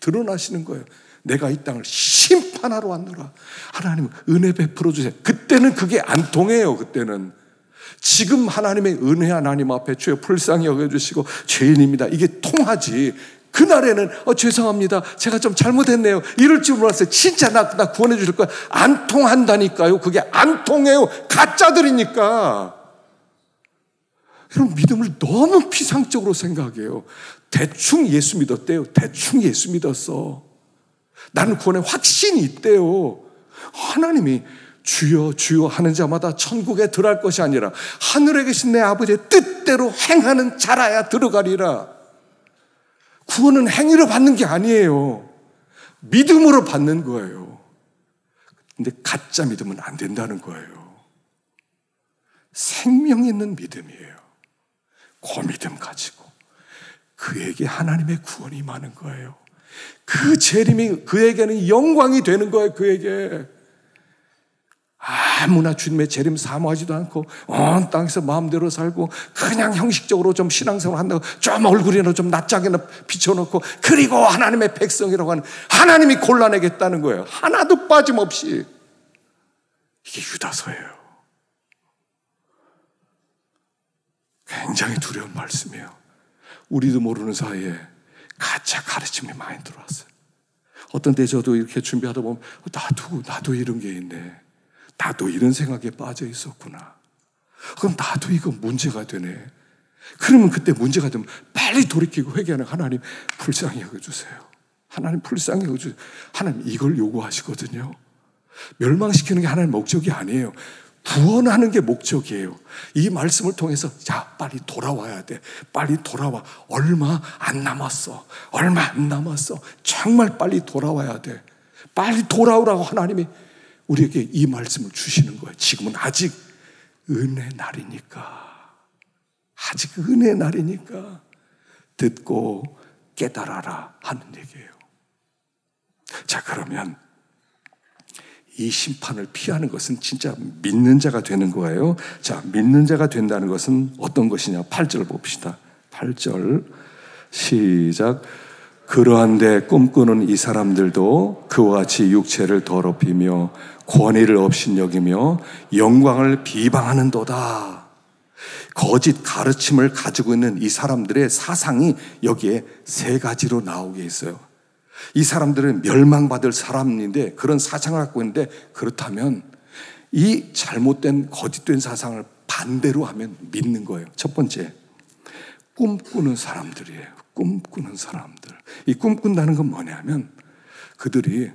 드러나시는 거예요. 내가 이 땅을 심판하러 왔노라. 하나님 은혜 베풀어 주세요. 그때는 그게 안 통해요. 그때는 지금 하나님의 은혜 하나님 앞에 주여 불쌍히 여겨주시고 죄인입니다, 이게 통하지. 그날에는 죄송합니다, 제가 좀 잘못했네요, 이럴 줄 몰랐어요, 진짜 나 구원해 주실 거야. 안 통한다니까요. 그게 안 통해요. 가짜들이니까. 여러분, 믿음을 너무 피상적으로 생각해요. 대충 예수 믿었대요. 대충 예수 믿었어. 나는 구원에 확신이 있대요. 하나님이 주여 주여 하는 자마다 천국에 들어갈 것이 아니라 하늘에 계신 내 아버지의 뜻대로 행하는 자라야 들어가리라. 구원은 행위로 받는 게 아니에요. 믿음으로 받는 거예요. 근데 가짜 믿으면 안 된다는 거예요. 생명 있는 믿음이에요. 그 믿음 가지고 그에게 하나님의 구원이 임하는 거예요. 그 재림이 그에게는 영광이 되는 거예요. 그에게 아무나 주님의 재림 사모하지도 않고 온 땅에서 마음대로 살고 그냥 형식적으로 좀 신앙생활 한다고 좀 얼굴이나 좀 낯짝이나 비춰놓고, 그리고 하나님의 백성이라고 하는 하나님이 골라내겠다는 거예요. 하나도 빠짐없이. 이게 유다서예요. 굉장히 두려운 말씀이에요. 우리도 모르는 사이에 가짜 가르침이 많이 들어왔어요. 어떤 때 저도 이렇게 준비하다 보면 나도 이런 게 있네. 나도 이런 생각에 빠져 있었구나. 그럼 나도 이거 문제가 되네. 그러면 그때 문제가 되면 빨리 돌이키고 회개하는 하나님 불쌍히 여겨주세요. 하나님 불쌍히 여겨주세요. 하나님 이걸 요구하시거든요. 멸망시키는 게 하나님의 목적이 아니에요. 구원하는 게 목적이에요. 이 말씀을 통해서 자 빨리 돌아와야 돼. 빨리 돌아와. 얼마 안 남았어. 얼마 안 남았어. 정말 빨리 돌아와야 돼. 빨리 돌아오라고 하나님이 우리에게 이 말씀을 주시는 거예요. 지금은 아직 은혜 날이니까. 아직 은혜 날이니까 듣고 깨달아라 하는 얘기예요. 자, 그러면 이 심판을 피하는 것은 진짜 믿는 자가 되는 거예요. 자, 믿는 자가 된다는 것은 어떤 것이냐? 8절 봅시다. 8절 시작. 그러한데 꿈꾸는 이 사람들도 그와 같이 육체를 더럽히며 권위를 업신여기며 영광을 비방하는도다. 거짓 가르침을 가지고 있는 이 사람들의 사상이 여기에 세 가지로 나오게 있어요. 이 사람들은 멸망받을 사람인데 그런 사상을 갖고 있는데, 그렇다면 이 잘못된 거짓된 사상을 반대로 하면 믿는 거예요. 첫 번째, 꿈꾸는 사람들이에요. 꿈꾸는 사람들. 이 꿈꾼다는 건 뭐냐면 그들이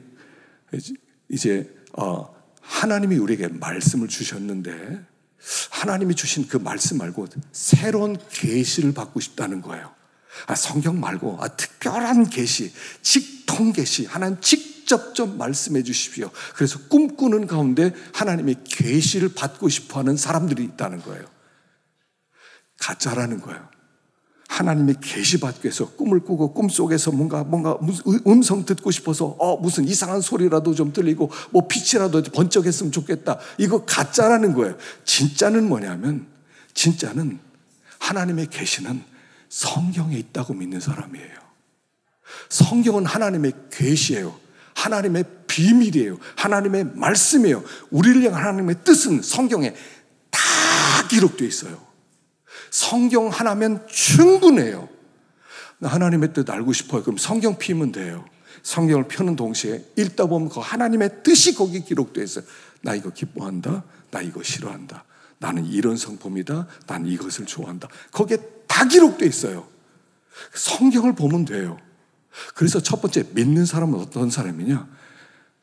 이제 하나님이 우리에게 말씀을 주셨는데 하나님이 주신 그 말씀 말고 새로운 계시를 받고 싶다는 거예요. 성경 말고 특별한 계시, 직통 계시, 하나님 직접 좀 말씀해 주십시오. 그래서 꿈꾸는 가운데 하나님의 계시를 받고 싶어하는 사람들이 있다는 거예요. 가짜라는 거예요. 하나님의 계시 받기 위해서 꿈을 꾸고 꿈속에서 뭔가 음성 듣고 싶어서 무슨 이상한 소리라도 좀 들리고 뭐 빛이라도 번쩍했으면 좋겠다. 이거 가짜라는 거예요. 진짜는 뭐냐면, 진짜는 하나님의 계시는 성경에 있다고 믿는 사람이에요. 성경은 하나님의 계시예요. 하나님의 비밀이에요. 하나님의 말씀이에요. 우리를 향한 하나님의 뜻은 성경에 다 기록되어 있어요. 성경 하나면 충분해요. 하나님의 뜻 알고 싶어요. 그럼 성경 피면 돼요. 성경을 펴는 동시에 읽다 보면 그 하나님의 뜻이 거기 기록되어 있어요. 나 이거 기뻐한다. 나 이거 싫어한다. 나는 이런 성품이다. 난 이것을 좋아한다. 거기에 다 기록되어 있어요. 성경을 보면 돼요. 그래서 첫 번째, 믿는 사람은 어떤 사람이냐?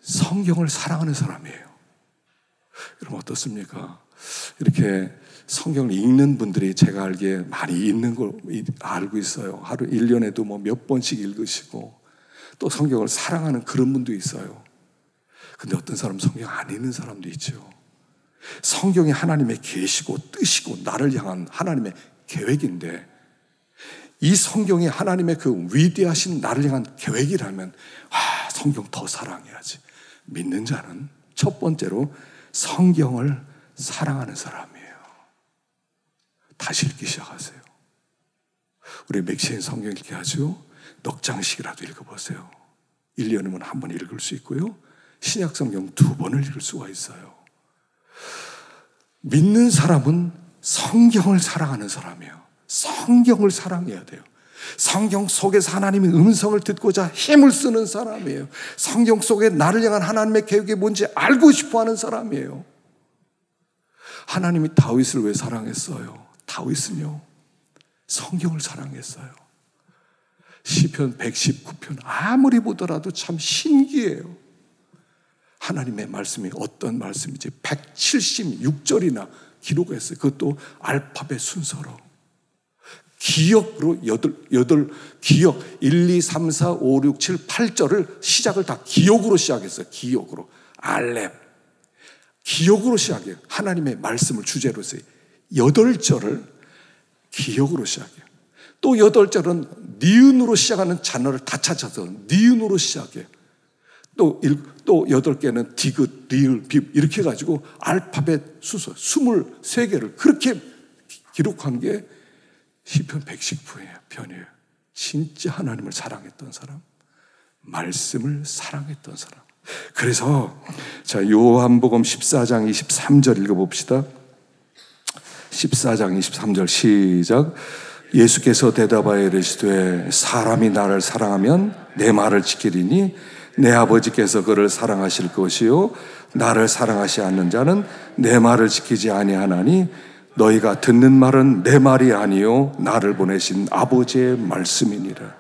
성경을 사랑하는 사람이에요. 여러분 어떻습니까? 이렇게 성경을 읽는 분들이 제가 알기에 많이 읽는 걸 알고 있어요. 하루 1년에도 뭐 몇 번씩 읽으시고 또 성경을 사랑하는 그런 분도 있어요. 근데 어떤 사람은 성경 안 읽는 사람도 있죠. 성경이 하나님의 계시고 뜻이고 나를 향한 하나님의 계획인데, 이 성경이 하나님의 그 위대하신 나를 향한 계획이라면 성경 더 사랑해야지. 믿는 자는 첫 번째로 성경을 사랑하는 사람이에요. 다시 읽기 시작하세요. 우리 맥시인 성경 읽기 하죠. 넉 장씩이라도 읽어보세요. 1년이면 한 번 읽을 수 있고요. 신약 성경 2번을 읽을 수가 있어요. 믿는 사람은 성경을 사랑하는 사람이에요. 성경을 사랑해야 돼요. 성경 속에서 하나님의 음성을 듣고자 힘을 쓰는 사람이에요. 성경 속에 나를 향한 하나님의 계획이 뭔지 알고 싶어하는 사람이에요. 하나님이 다윗을 왜 사랑했어요? 다윗은요, 성경을 사랑했어요. 시편 119편 아무리 보더라도 참 신기해요. 하나님의 말씀이 어떤 말씀인지 176절이나 기록했어요. 그것도 알파벳 순서로. 기억으로 기억 1, 2, 3, 4, 5, 6, 7, 8절을 시작을 다 기억으로 시작했어요. 기억으로. 알렙. 기억으로 시작해요. 하나님의 말씀을 주제로 했어요. 8절을 기억으로 시작해요. 또 8절은 니은으로 시작하는 단어를 다 찾아서 니은으로 시작해요. 또 8개는 디귿, 리을, 빕 이렇게 해가지고 알파벳 순서 23개를 그렇게 기록한 게 시편 119편이에요. 진짜 하나님을 사랑했던 사람, 말씀을 사랑했던 사람. 그래서 자, 요한복음 14장 23절 읽어봅시다. 14장 23절 시작. 예수께서 대답하여 이르시되 사람이 나를 사랑하면 내 말을 지키리니 내 아버지께서 그를 사랑하실 것이요 나를 사랑하지 않는 자는 내 말을 지키지 아니하나니 너희가 듣는 말은 내 말이 아니요 나를 보내신 아버지의 말씀이니라.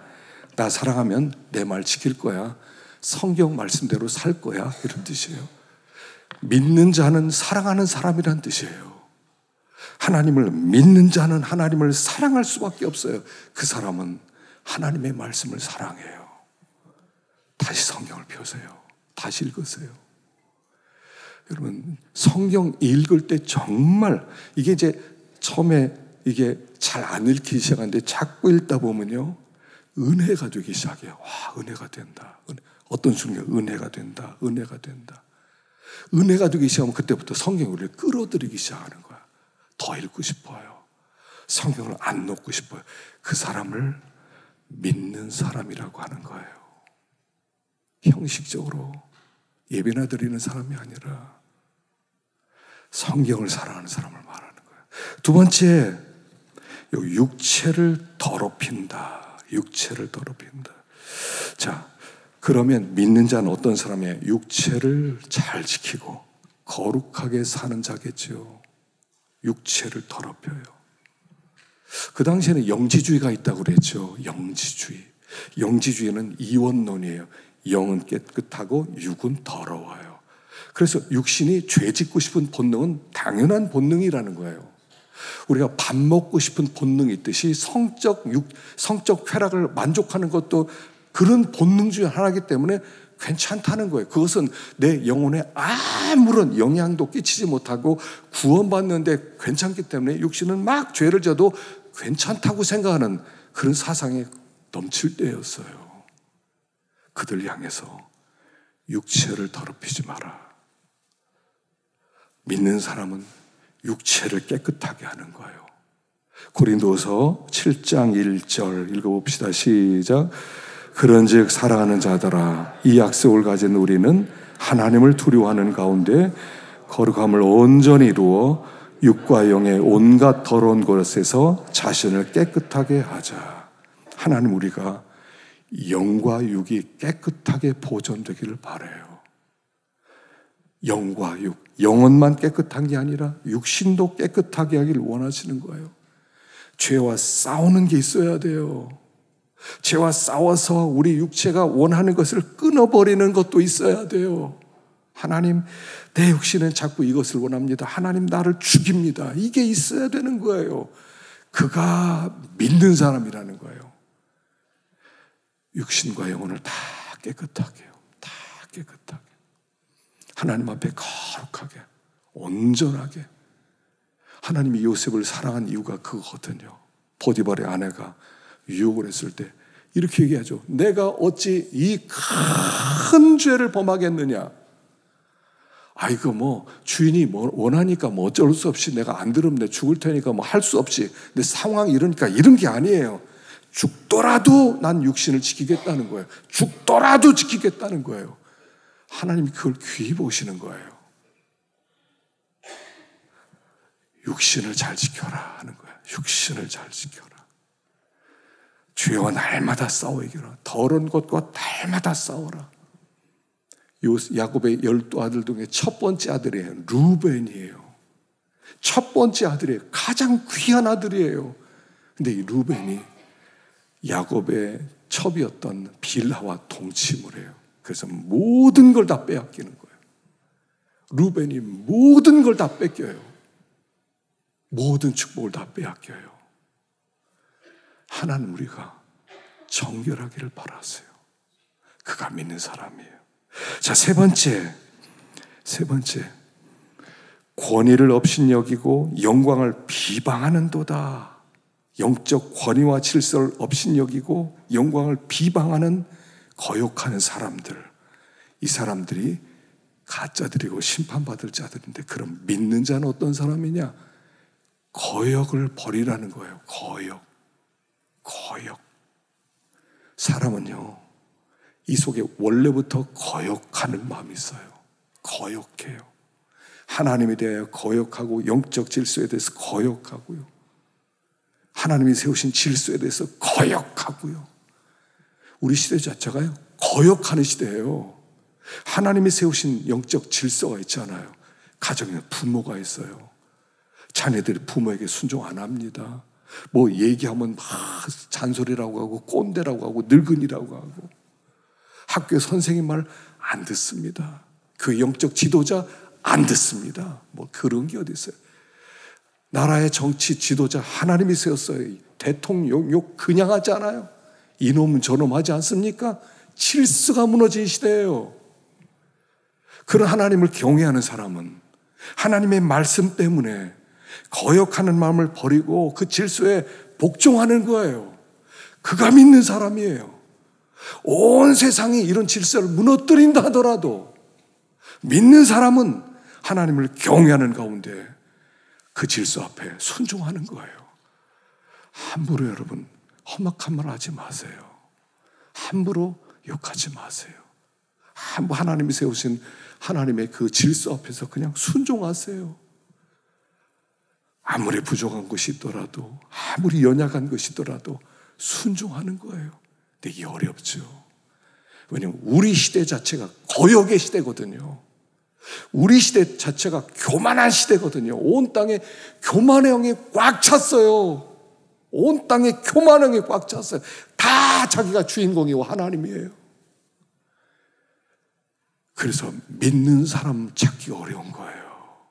나 사랑하면 내 말 지킬 거야. 성경 말씀대로 살 거야. 이런 뜻이에요. 믿는 자는 사랑하는 사람이란 뜻이에요. 하나님을 믿는 자는 하나님을 사랑할 수밖에 없어요. 그 사람은 하나님의 말씀을 사랑해요. 다시 성경을 펴세요. 다시 읽으세요. 여러분, 성경 읽을 때 정말 이게 이제 처음에 이게 잘 안 읽히기 시작하는데 자꾸 읽다 보면요, 은혜가 되기 시작해요. 와, 은혜가 된다. 어떤 순간 은혜가 된다. 은혜가 된다. 은혜가 되기 시작하면 그때부터 성경을 우리를 끌어들이기 시작하는 거야. 더 읽고 싶어요. 성경을 안 놓고 싶어요. 그 사람을 믿는 사람이라고 하는 거예요. 형식적으로 예배나 드리는 사람이 아니라 성경을 사랑하는 사람을 말하는 거예요. 두 번째, 육체를 더럽힌다. 육체를 더럽힌다. 자, 그러면 믿는 자는 어떤 사람이에요? 육체를 잘 지키고 거룩하게 사는 자겠죠. 육체를 더럽혀요. 그 당시에는 영지주의가 있다고 그랬죠. 영지주의. 영지주의는 이원론이에요. 영은 깨끗하고 육은 더러워요. 그래서 육신이 죄 짓고 싶은 본능은 당연한 본능이라는 거예요. 우리가 밥 먹고 싶은 본능이 있듯이 성적 쾌락을 만족하는 것도 그런 본능 중에 하나이기 때문에 괜찮다는 거예요. 그것은 내 영혼에 아무런 영향도 끼치지 못하고 구원받는데 괜찮기 때문에 육신은 막 죄를 져도 괜찮다고 생각하는 그런 사상이 넘칠 때였어요. 그들 향해서 육체를 더럽히지 마라. 믿는 사람은 육체를 깨끗하게 하는 거예요. 고린도서 7장 1절 읽어봅시다. 시작. 그런즉 사랑하는 자들아, 이 약속을 가진 우리는 하나님을 두려워하는 가운데 거룩함을 온전히 이루어 육과 영의 온갖 더러운 것에서 자신을 깨끗하게 하자. 하나님, 우리가 영과 육이 깨끗하게 보존되기를 바라요. 영과 육, 영혼만 깨끗한 게 아니라 육신도 깨끗하게 하기를 원하시는 거예요. 죄와 싸우는 게 있어야 돼요. 죄와 싸워서 우리 육체가 원하는 것을 끊어버리는 것도 있어야 돼요. 하나님, 내 육신은 자꾸 이것을 원합니다. 하나님, 나를 죽입니다. 이게 있어야 되는 거예요. 그가 믿는 사람이라는 거예요. 육신과 영혼을 다 깨끗하게 해요. 다 깨끗하게. 하나님 앞에 거룩하게, 온전하게. 하나님이 요셉을 사랑한 이유가 그거거든요. 보디발의 아내가 유혹을 했을 때 이렇게 얘기하죠. 내가 어찌 이 큰 죄를 범하겠느냐. 이거 뭐 주인이 뭐 원하니까 뭐 어쩔 수 없이 내가 안 들으면 내 죽을 테니까 뭐 할 수 없이 내 상황이 이러니까 이런 게 아니에요. 죽더라도 난 육신을 지키겠다는 거예요. 죽더라도 지키겠다는 거예요. 하나님이 그걸 귀히 보시는 거예요. 육신을 잘 지켜라 하는 거예요. 육신을 잘 지켜라. 죄와 날마다 싸워이기라. 더러운 것과 날마다 싸워라. 야곱의 12아들 중에 첫 번째 아들이에요. 루벤이에요. 첫 번째 아들이에요. 가장 귀한 아들이에요. 근데 이 루벤이 야곱의 첩이었던 빌하와 동침을 해요. 그래서 모든 걸 다 빼앗기는 거예요. 루벤이 모든 걸 다 뺏겨요. 모든 축복을 다 빼앗겨요. 하나님, 우리가 정결하기를 바라세요. 그가 믿는 사람이에요. 자, 세 번째, 권위를 업신여기고 영광을 비방하는도다. 영적 권위와 질서를 업신여기고 영광을 비방하는 거역하는 사람들. 이 사람들이 가짜들이고 심판받을 자들인데, 그럼 믿는 자는 어떤 사람이냐? 거역을 버리라는 거예요. 거역. 사람은요, 이 속에 원래부터 거역하는 마음이 있어요. 거역해요. 하나님에 대하여 거역하고 영적 질서에 대해서 거역하고요. 하나님이 세우신 질서에 대해서 거역하고요. 우리 시대 자체가요, 거역하는 시대예요. 하나님이 세우신 영적 질서가 있잖아요. 가정에 부모가 있어요. 자녀들이 부모에게 순종 안 합니다. 뭐 얘기하면 막 잔소리라고 하고 꼰대라고 하고 늙은이라고 하고, 학교에 선생님 말 안 듣습니다. 그 영적 지도자 안 듣습니다. 뭐 그런 게 어디 있어요. 나라의 정치 지도자 하나님이 세웠어요. 대통령 욕 그냥 하지 않아요. 이놈 저놈 하지 않습니까? 질서가 무너진 시대예요. 그런 하나님을 경외하는 사람은 하나님의 말씀 때문에 거역하는 마음을 버리고 그 질서에 복종하는 거예요. 그가 믿는 사람이에요. 온 세상이 이런 질서를 무너뜨린다 하더라도 믿는 사람은 하나님을 경외하는 가운데 그 질서 앞에 순종하는 거예요. 함부로 여러분 험악한 말 하지 마세요. 함부로 욕하지 마세요. 하나님이 세우신 하나님의 그 질서 앞에서 그냥 순종하세요. 아무리 부족한 것이 있더라도, 아무리 연약한 것이 있더라도 순종하는 거예요. 근데 이게 어렵죠. 왜냐하면 우리 시대 자체가 거역의 시대거든요. 우리 시대 자체가 교만한 시대거든요. 온 땅에 교만의 영이 꽉 찼어요. 온 땅에 교만의 영이 꽉 찼어요. 다 자기가 주인공이고 하나님이에요. 그래서 믿는 사람 찾기가 어려운 거예요.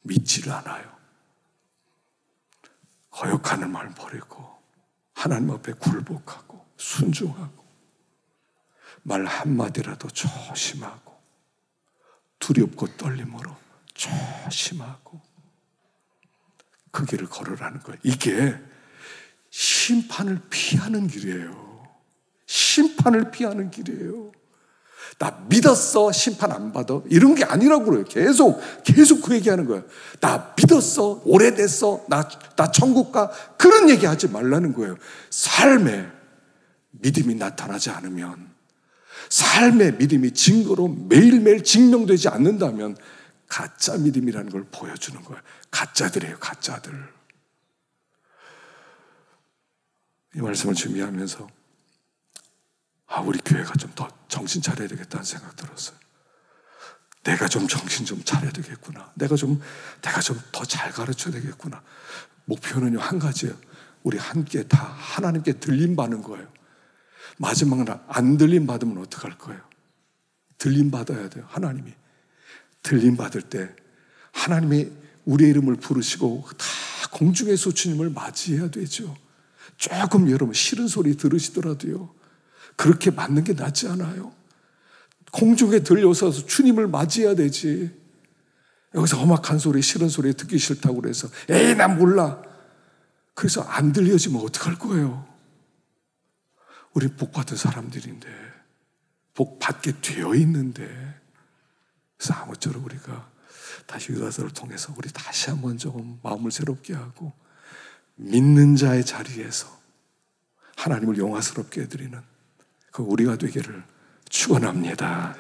믿지를 않아요. 거역하는 말 버리고 하나님 앞에 굴복하고 순종하고 말 한마디라도 조심하고 두렵고 떨림으로 조심하고 그 길을 걸으라는 거예요. 이게 심판을 피하는 길이에요. 심판을 피하는 길이에요. 나 믿었어, 심판 안 받아, 이런 게 아니라고 그래요. 계속 그 얘기하는 거예요. 나 믿었어, 오래됐어, 나 천국 가, 그런 얘기 하지 말라는 거예요. 삶에 믿음이 나타나지 않으면, 삶의 믿음이 증거로 매일매일 증명되지 않는다면 가짜 믿음이라는 걸 보여주는 거예요. 가짜들이에요, 가짜들. 이 말씀을 준비하면서 우리 교회가 좀 더 정신 차려야 되겠다는 생각 들었어요. 내가 좀 정신 좀 차려야 되겠구나. 내가 좀 더 잘 가르쳐야 되겠구나. 목표는요, 한 가지예요. 우리 함께 다 하나님께 들림 받는 거예요. 마지막으로 안 들림 받으면 어떡할 거예요? 들림 받아야 돼요. 하나님이 들림 받을 때 하나님이 우리의 이름을 부르시고 다 공중에서 주님을 맞이해야 되죠. 조금 여러분 싫은 소리 들으시더라도요, 그렇게 맞는 게 낫지 않아요? 공중에 들려서 주님을 맞이해야 되지. 여기서 험악한 소리, 싫은 소리 듣기 싫다고 그래서 에이 난 몰라, 그래서 안 들려지면 어떡할 거예요? 우리 복 받은 사람들인데, 복 받게 되어 있는데, 그래서 아무쪼록 우리가 다시 유다서를 통해서 우리 다시 한번 조금 마음을 새롭게 하고 믿는 자의 자리에서 하나님을 영화스럽게 해드리는 그 우리가 되기를 축원합니다.